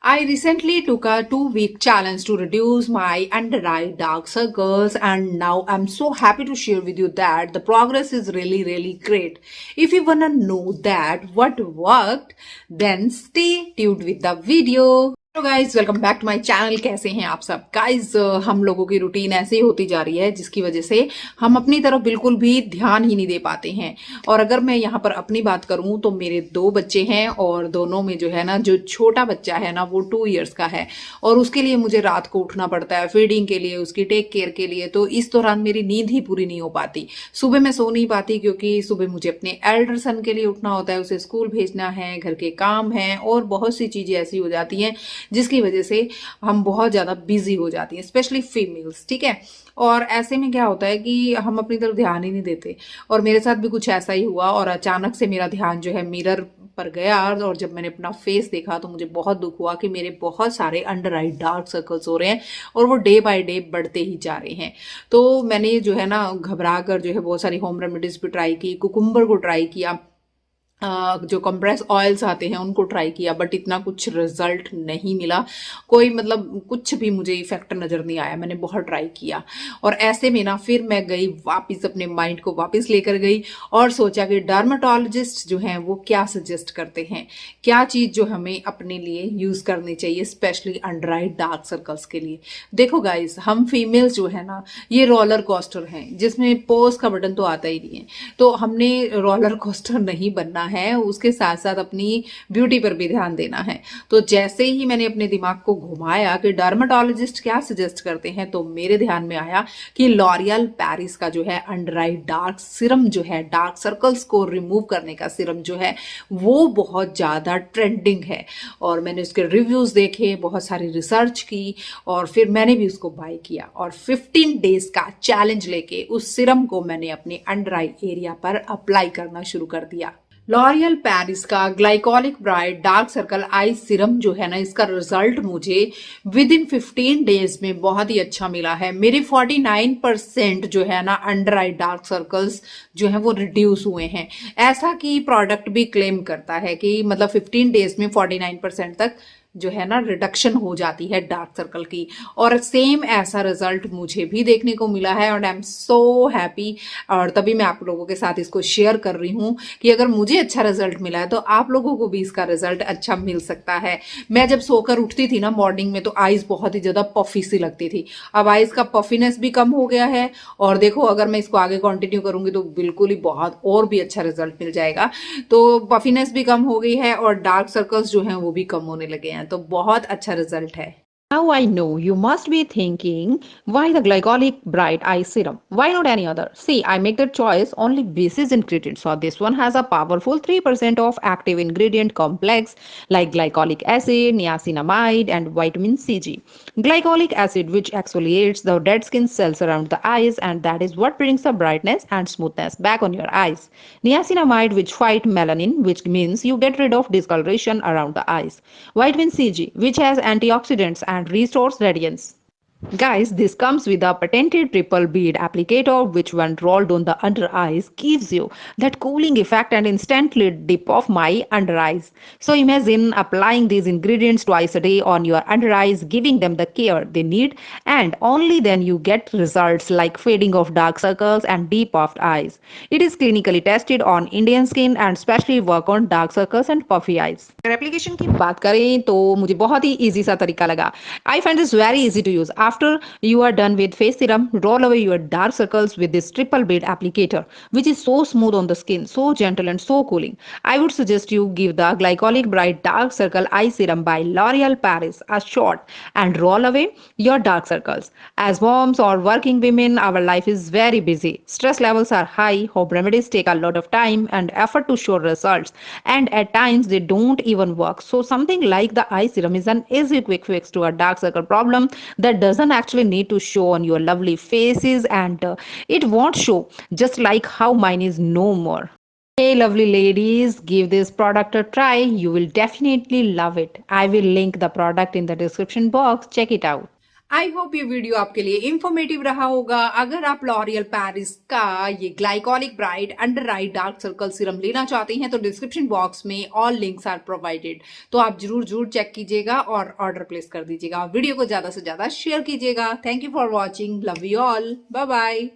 I recently took a 2 week challenge to reduce my under eye dark circles, and now I'm so happy to share with you that the progress is really great. If you wanna know that what worked, then stay tuned with the video. Hello guys, welcome back to my channel. कैसे हैं आप सब guys? हम लोगों की routine ऐसे ही होती जा रही है जिसकी वजह से हम अपनी तरफ बिल्कुल भी ध्यान ही नहीं दे पाते हैं। और अगर मैं यहाँ पर अपनी बात करूँ तो मेरे 2 बच्चे हैं और दोनों में जो है ना, जो छोटा बच्चा है ना वो 2 इयर्स का है और उसके लिए मुझे रात को उठना पड़ता है फीडिंग के लिए, उसकी टेक केयर के लिए। तो इस दौरान मेरी नींद ही पूरी नहीं हो पाती। सुबह मैं सो नहीं पाती क्योंकि सुबह मुझे अपने एल्डर सन के लिए उठना होता है, उसे स्कूल भेजना है, घर के काम है और बहुत सी चीजें ऐसी हो जाती हैं जिसकी वजह से हम बहुत ज़्यादा बिजी हो जाती हैं, स्पेशली फीमेल्स। ठीक है। और ऐसे में क्या होता है कि हम अपनी तरफ ध्यान ही नहीं देते और मेरे साथ भी कुछ ऐसा ही हुआ और अचानक से मेरा ध्यान जो है मिरर पर गया और जब मैंने अपना फेस देखा तो मुझे बहुत दुख हुआ कि मेरे बहुत सारे अंडर आई डार्क सर्कल्स हो रहे हैं और वो डे बाय डे बढ़ते ही जा रहे हैं। तो मैंने जो है ना घबरा कर जो है बहुत सारी होम रेमेडीज भी ट्राई की, कुकुम्बर को ट्राई किया, जो कंप्रेस ऑयल्स आते हैं उनको ट्राई किया, बट इतना कुछ रिजल्ट नहीं मिला। कोई मतलब कुछ भी मुझे इफेक्ट नज़र नहीं आया। मैंने बहुत ट्राई किया और ऐसे में ना फिर मैं गई वापस, अपने माइंड को वापस लेकर गई और सोचा कि डर्माटोलॉजिस्ट जो हैं वो क्या सजेस्ट करते हैं, क्या चीज़ जो हमें अपने लिए यूज़ करनी चाहिए, specially under eye dark circles के लिए। देखो गाइस, हम फीमेल्स जो है ना ये रोलर कोस्टर हैं जिसमें पॉज का बटन तो आता ही नहीं है। तो हमने रोलर कोस्टर नहीं बनना है, उसके साथ साथ अपनी ब्यूटी पर भी ध्यान देना है। तो जैसे ही मैंने अपने दिमाग को घुमाया कि डर्माटोलॉजिस्ट क्या सजेस्ट करते हैं, तो मेरे ध्यान में आया कि लॉरियल पेरिस का जो है अंडर आई डार्क सिरम जो है, डार्क सर्कल्स को रिमूव करने का सिरम जो है वो बहुत ज़्यादा ट्रेंडिंग है। और मैंने उसके रिव्यूज़ देखे, बहुत सारी रिसर्च की और फिर मैंने भी उसको बाय किया और 15 डेज का चैलेंज लेके उस सिरम को मैंने अपने अंडर आई एरिया पर अप्लाई करना शुरू कर दिया। लॉरियल पेरिस का glycolic bright dark circle I Siram जो है ना, इसका रिजल्ट मुझे विद इन 15 डेज में बहुत ही अच्छा मिला है। मेरे 49% जो है ना अंडर आई डार्क सर्कल्स जो है वो रिड्यूस हुए हैं। ऐसा कि प्रोडक्ट भी क्लेम करता है कि मतलब 15 डेज में 49% तक जो है ना रिडक्शन हो जाती है डार्क सर्कल की। और सेम ऐसा रिजल्ट मुझे भी देखने को मिला है और आई एम सो हैप्पी। और तभी मैं आप लोगों के साथ इसको शेयर कर रही हूँ कि अगर मुझे अच्छा रिजल्ट मिला है तो आप लोगों को भी इसका रिजल्ट अच्छा मिल सकता है। मैं जब सोकर उठती थी ना मॉर्निंग में तो आईज बहुत ही ज्यादा पफी सी लगती थी। अब आईज का पफीनेस भी कम हो गया है और देखो अगर मैं इसको आगे कंटिन्यू करूंगी तो बिल्कुल ही बहुत और भी अच्छा रिजल्ट मिल जाएगा। तो पफीनेस भी कम हो गई है और डार्क सर्कल्स जो हैं वो भी कम होने लगे हैं। तो बहुत अच्छा रिजल्ट है। Now I know you must be thinking, why the glycolic bright eye serum? Why not any other? See, I make that choice only basis ingredients. So this one has a powerful 3% of active ingredient complex like glycolic acid, niacinamide and vitamin CG. Glycolic acid which exfoliates the dead skin cells around the eyes and that is what brings the brightness and smoothness back on your eyes. Niacinamide which fight melanin which means you get rid of discoloration around the eyes. Vitamin CG which has antioxidants and restores radiance. Guys, this comes with a patented triple bead applicator which when rolled on the under eyes gives you that cooling effect and instantly dip of my under eyes. So imagine applying these ingredients twice a day on your under eyes, giving them the care they need, and only then you get results like fading of dark circles and deep puffed eyes. It is clinically tested on Indian skin and specially work on dark circles and puffy eyes. अगर application की बात करें तो मुझे बहुत ही easy सा तरीका लगा। I find this very easy to use. After you are done with face serum, roll away your dark circles with this triple bead applicator, which is so smooth on the skin, so gentle and so cooling. I would suggest you give the Glycolic Bright Dark Circle Eye Serum by L'Oreal Paris a shot and roll away your dark circles. As moms or working women, our life is very busy. Stress levels are high, home remedies take a lot of time and effort to show results, and at times they don't even work. So something like the eye serum is an easy quick fix to a dark circle problem that doesn't actually need to show on your lovely faces, and it won't show just like how mine is no more. Hey lovely ladies, give this product a try. You will definitely love it. I will link the product in the description box. Check it out. I hope ये video आपके लिए informative रहा होगा। अगर आप L'Oreal Paris का ये glycolic bright under eye dark circle serum लेना चाहते हैं तो डिस्क्रिप्शन बॉक्स में ऑल लिंक्स आर प्रोवाइडेड, तो आप जरूर जरूर चेक कीजिएगा और ऑर्डर प्लेस कर दीजिएगा। वीडियो को ज्यादा से ज्यादा शेयर कीजिएगा। Thank you for watching, love you all, bye bye.